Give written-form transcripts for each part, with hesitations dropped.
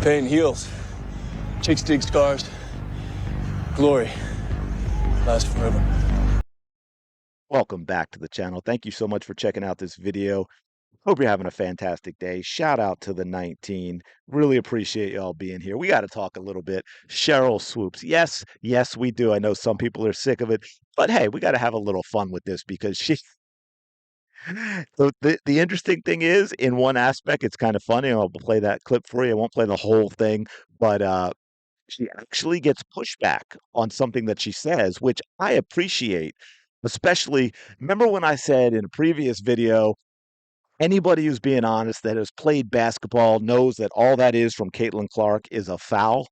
Pain heals. Chicks dig scars. Glory lasts forever. Welcome back to the channel. Thank you so much for checking out this video. Hope you're having a fantastic day. Shout out to the 19. Really appreciate y'all being here. We got to talk a little bit. Sheryl Swoopes. Yes, yes, we do. I know some people are sick of it, but hey, we got to have a little fun with this because she. The interesting thing is, in one aspect, it's kind of funny. I'll play that clip for you. I won't play the whole thing, but she actually gets pushback on something that she says, which I appreciate. Especially, remember when I said in a previous video, anybody who's being honest that has played basketball knows that all that is from Caitlin Clark is a foul.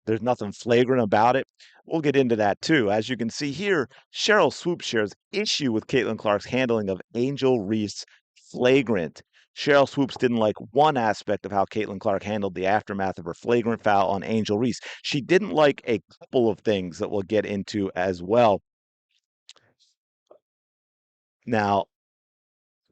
There's nothing flagrant about it. We'll get into that too. As you can see here, Sheryl Swoopes shares issue with Caitlin Clark's handling of Angel Reese flagrant. Sheryl Swoopes didn't like one aspect of how Caitlin Clark handled the aftermath of her flagrant foul on Angel Reese. She didn't like a couple of things that we'll get into as well. Now,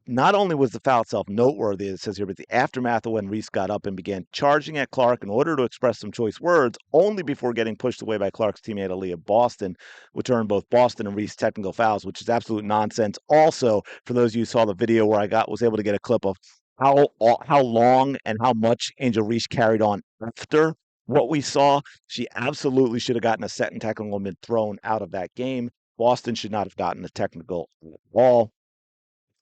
not only was the foul itself noteworthy, it says here, but the aftermath of when Reese got up and began charging at Clark in order to express some choice words, only before getting pushed away by Clark's teammate Aaliyah Boston, which earned both Boston and Reese technical fouls, which is absolute nonsense. Also, for those of you who saw the video where I was able to get a clip of how long and how much Angel Reese carried on after what we saw, she absolutely should have gotten a set and technical and been thrown out of that game. Boston should not have gotten a technical at all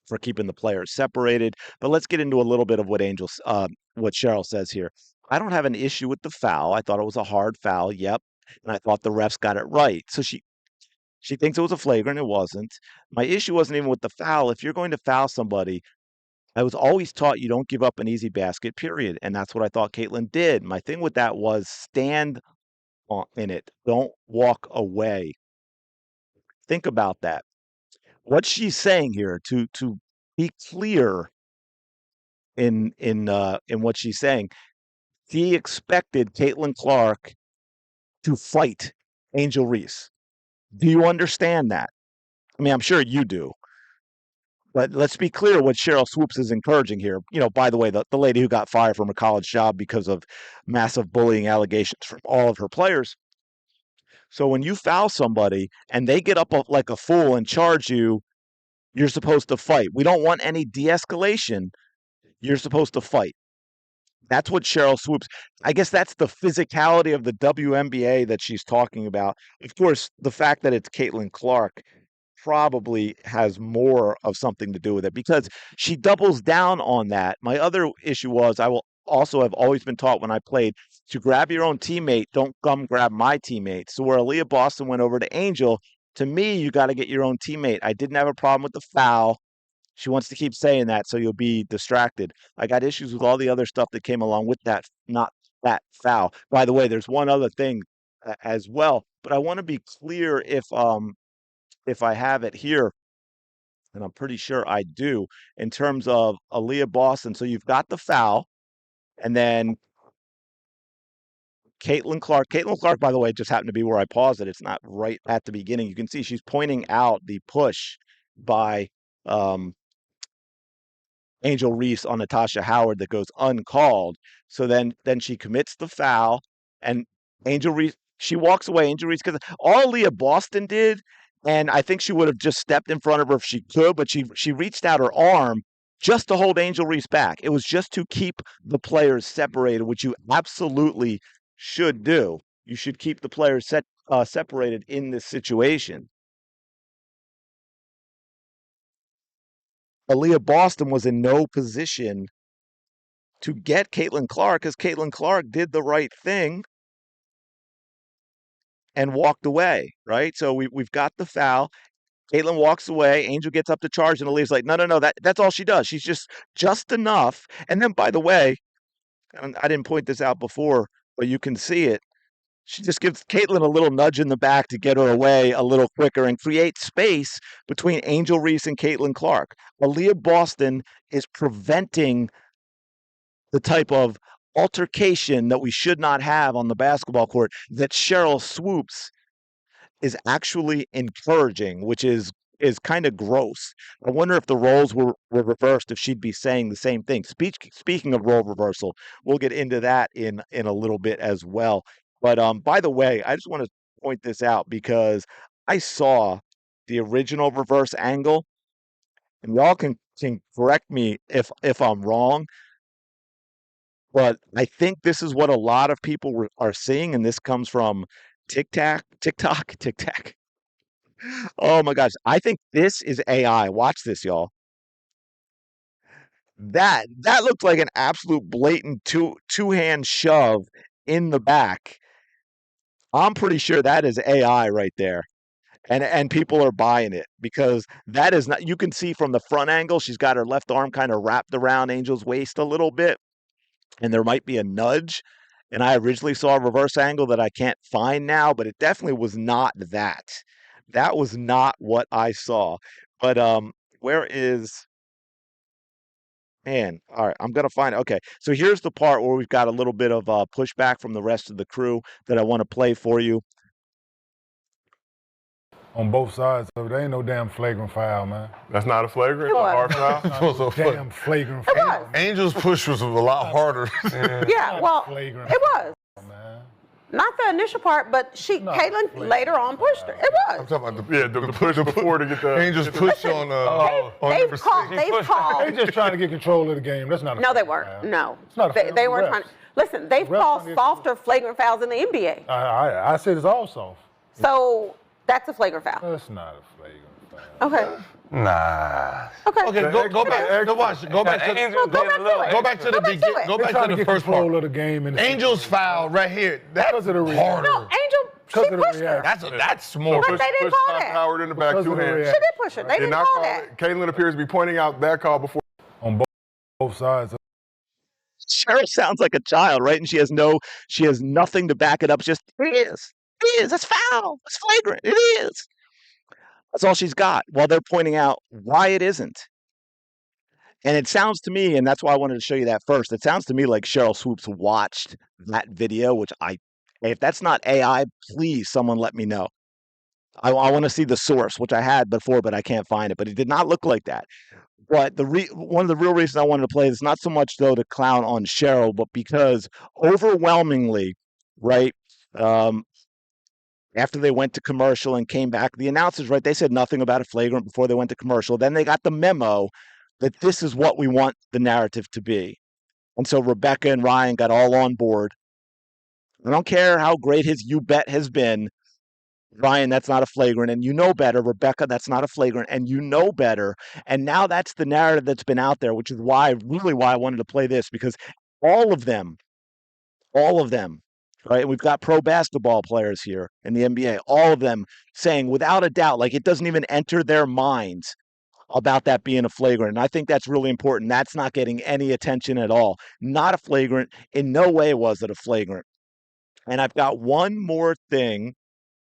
for keeping the players separated. But let's get into a little bit of what what Sheryl says here. I don't have an issue with the foul. I thought it was a hard foul. Yep. And I thought the refs got it right. So she thinks it was a flagrant. It wasn't. My issue wasn't even with the foul. If you're going to foul somebody, I was always taught you don't give up an easy basket, period. And that's what I thought Caitlin did. My thing with that was stand in it. Don't walk away. Think about that. What she's saying here, to be clear in what she's saying, she expected Caitlin Clark to fight Angel Reese. Do you understand that? I mean, I'm sure you do. But let's be clear what Sheryl Swoopes is encouraging here. You know, by the way, the lady who got fired from a college job because of massive bullying allegations from all of her players. So when you foul somebody and they get up like a fool and charge you, you're supposed to fight. We don't want any de-escalation. You're supposed to fight. That's what Sheryl Swoopes. I guess that's the physicality of the WNBA that she's talking about. Of course, the fact that it's Caitlin Clark probably has more of something to do with it because she doubles down on that. My other issue was I will also have always been taught when I played to grab your own teammate, don't come grab my teammate. So where Aaliyah Boston went over to Angel, to me, you got to get your own teammate. I didn't have a problem with the foul. She wants to keep saying that so you'll be distracted. I got issues with all the other stuff that came along with that, not that foul. By the way, there's one other thing as well, but I want to be clear if I have it here, and I'm pretty sure I do, in terms of Aaliyah Boston. So you've got the foul, and then Caitlin Clark. Caitlin Clark, by the way, just happened to be where I paused it. It's not right at the beginning. You can see she's pointing out the push by um, Angel Reese on Natasha Howard that goes uncalled. So then she commits the foul, and Angel Reese, she walks away. Angel Reese, because all Leah Boston did, and I think she would have just stepped in front of her if she could, but she reached out her arm just to hold Angel Reese back. It was just to keep the players separated, which you absolutely should do. You should keep the players separated in this situation. Aaliyah Boston was in no position to get Caitlin Clark because Caitlin Clark did the right thing and walked away, right? So we've got the foul. Caitlin walks away. Angel gets up to charge, and Aaliyah's like, no, that's all she does. She's just enough. And then, by the way, and I didn't point this out before, but you can see it. She just gives Caitlin a little nudge in the back to get her away a little quicker and create space between Angel Reese and Caitlin Clark. Aaliyah Boston is preventing the type of altercation that we should not have on the basketball court that Sheryl Swoopes is actually encouraging, which is is kind of gross. I wonder if the roles were reversed, if she'd be saying the same thing. Speaking of role reversal, we'll get into that in a little bit as well. But by the way, I just want to point this out because I saw the original reverse angle, and y'all can correct me if I'm wrong, but I think this is what a lot of people are seeing, and this comes from TikTok. Oh my gosh, I think this is AI. Watch this, y'all. That looked like an absolute blatant two-hand shove in the back. I'm pretty sure that is AI right there. And people are buying it because that is not, you can see from the front angle, she's got her left arm kind of wrapped around Angel's waist a little bit, and there might be a nudge. And I originally saw a reverse angle that I can't find now, but it definitely was not that. That was not what I saw. But where is man? All right, I'm gonna find it. Okay, so here's the part where we've got a little bit of pushback from the rest of the crew that I want to play for you. On both sides of it, there ain't no damn flagrant foul, man. That's not a flagrant? It was. Hard foul? Damn flagrant It foul. was. Angel's push was a lot harder. Yeah, well, flagrant it was. Man. Not the initial part, but Caitlyn flagrant. later on pushed her. It I'm was. talking about the push before to get the Angel's push on They've number called. 6. They've called. They just trying to get control of the game. That's not a No, they flagrant weren't. foul. No, It's not a foul. they weren't Refs. trying. Listen, they've Refs called don't get- softer flagrant fouls in the NBA. I said it's all soft. So that's a flagrant foul. That's not a flagrant foul. Okay. Nah. Okay. Okay, go back. Go watch. Go back to No, go back to it. go back to the Go back to beginning. it. Go They're back trying to to the get first control part. of the game. And Angel's foul right here. That's Because of the reaction. harder. No, Angel, she Because of the pushed her. reaction. That's more. But they didn't push call Scott that. Howard in the back, Because two of the hands. She reaction. did push her. They Did didn't not call call that. it. Caitlyn appears to be pointing out that call before. On both sides. Cheryl sounds like a child, right? And she has nothing to back it up. Just it is. That's foul. That's flagrant. It is. That's all she's got. While they're pointing out why it isn't. And it sounds to me, and that's why I wanted to show you that first. It sounds to me like Sheryl Swoopes watched that video, which if that's not AI, please someone let me know. I want to see the source, which I had before, but I can't find it. But it did not look like that. But one of the real reasons I wanted to play this, not so much though to clown on Sheryl, but because overwhelmingly, right, after they went to commercial and came back, the announcers, right, they said nothing about a flagrant before they went to commercial. Then they got the memo that this is what we want the narrative to be. And so Rebecca and Ryan got all on board. I don't care how great his you bet has been. Ryan, that's not a flagrant, and you know better. Rebecca, that's not a flagrant, and you know better. And now that's the narrative that's been out there, which is why I wanted to play this, because all of them, right? And we've got pro basketball players here in the NBA, all of them saying without a doubt, like it doesn't even enter their minds about that being a flagrant. And I think that's really important. That's not getting any attention at all. Not a flagrant. In no way was it a flagrant. And I've got one more thing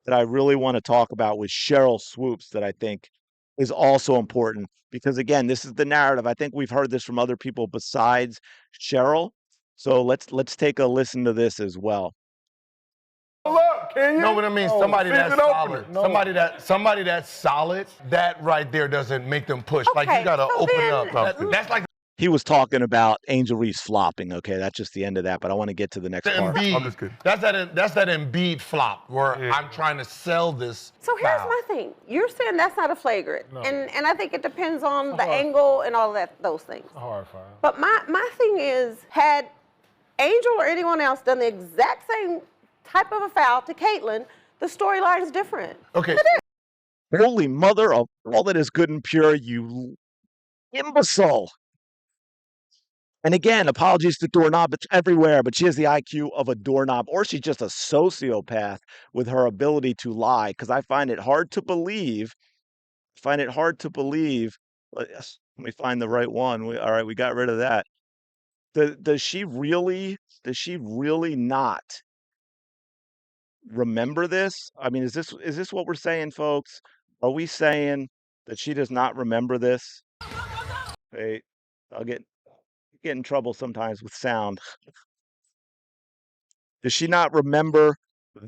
that I really want to talk about with Sheryl Swoopes that I think is also important because again, this is the narrative. I think we've heard this from other people besides Sheryl. So let's take a listen to this as well. Look, can you? No, what I mean, somebody season that's opener. solid. Somebody that's solid. That right there doesn't make them push. Like Okay, you gotta so open then- up. That's like He was talking about Angel Reese flopping. Okay, that's just the end of that. But I want to get to the next the part. Embiid. I'm just kidding. That's that Embiid flop where I'm trying to sell this. So here's foul. my thing. You're saying that's not a flagrant, No. and I think it depends on the hard- angle and all those things. A hard foul. But my thing is, had Angel or anyone else done the exact same type of a foul to Caitlyn, the storyline's different. Okay. Holy mother of all that is good and pure, you imbecile. And again, apologies to Doorknob. It's everywhere, but she has the IQ of a doorknob, or she's just a sociopath with her ability to lie. Because I find it hard to believe. Let me find the right one. All right, we got rid of that. Does she really not remember this? I mean, is this what we're saying, folks? Are we saying that she does not remember this? Hey, I'll get in trouble sometimes with sound. Does she not remember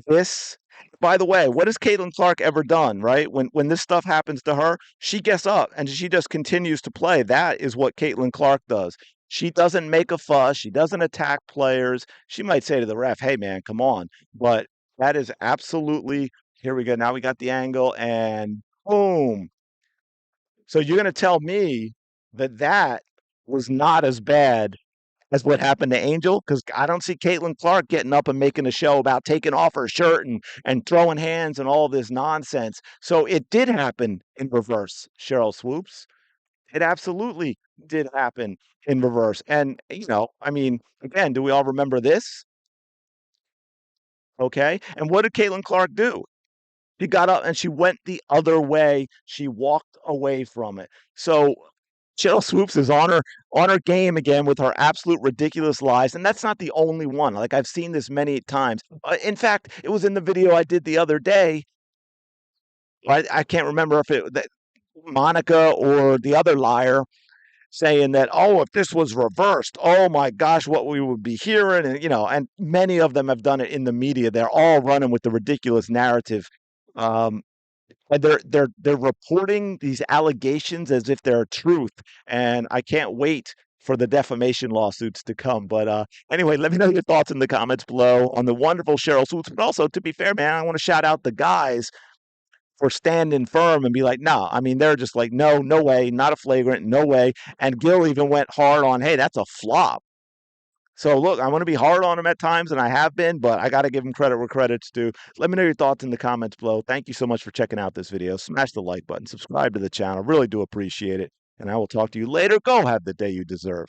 this? by the way, what has Caitlin Clark ever done, right? When this stuff happens to her, she gets up and she just continues to play. That is what Caitlin Clark does. She doesn't make a fuss. She doesn't attack players. She might say to the ref, "Hey, man, come on." But that is absolutely, here we go. Now we got the angle and boom. So you're going to tell me that that was not as bad as what happened to Angel? Because I don't see Caitlin Clark getting up and making a show about taking off her shirt and throwing hands and all this nonsense. So it did happen in reverse, Sheryl Swoopes. It absolutely did happen in reverse. And, I mean, again, do we all remember this? Okay. And what did Caitlin Clark do? She got up and she went the other way. She walked away from it. So Sheryl Swoopes is on her game again with her absolute ridiculous lies, and that's not the only one. Like, I've seen this many times. In fact, it was in the video I did the other day. I can't remember if Monica or the other liar saying that, oh, if this was reversed, oh my gosh, what we would be hearing, and many of them have done it in the media. They're all running with the ridiculous narrative. And they're reporting these allegations as if they're truth, and I can't wait for the defamation lawsuits to come. But anyway, let me know your thoughts in the comments below on the wonderful Sheryl Swoopes. But also, to be fair, man, I want to shout out the guys for standing firm and be like, no, I mean, they're just like, no way, not a flagrant, no way. And Gil even went hard on, hey, that's a flop. So look, I want to be hard on him at times, and I have been, but I got to give him credit where credit's due. Let me know your thoughts in the comments below. Thank you so much for checking out this video. Smash the like button, subscribe to the channel. Really do appreciate it. And I will talk to you later. Go have the day you deserve.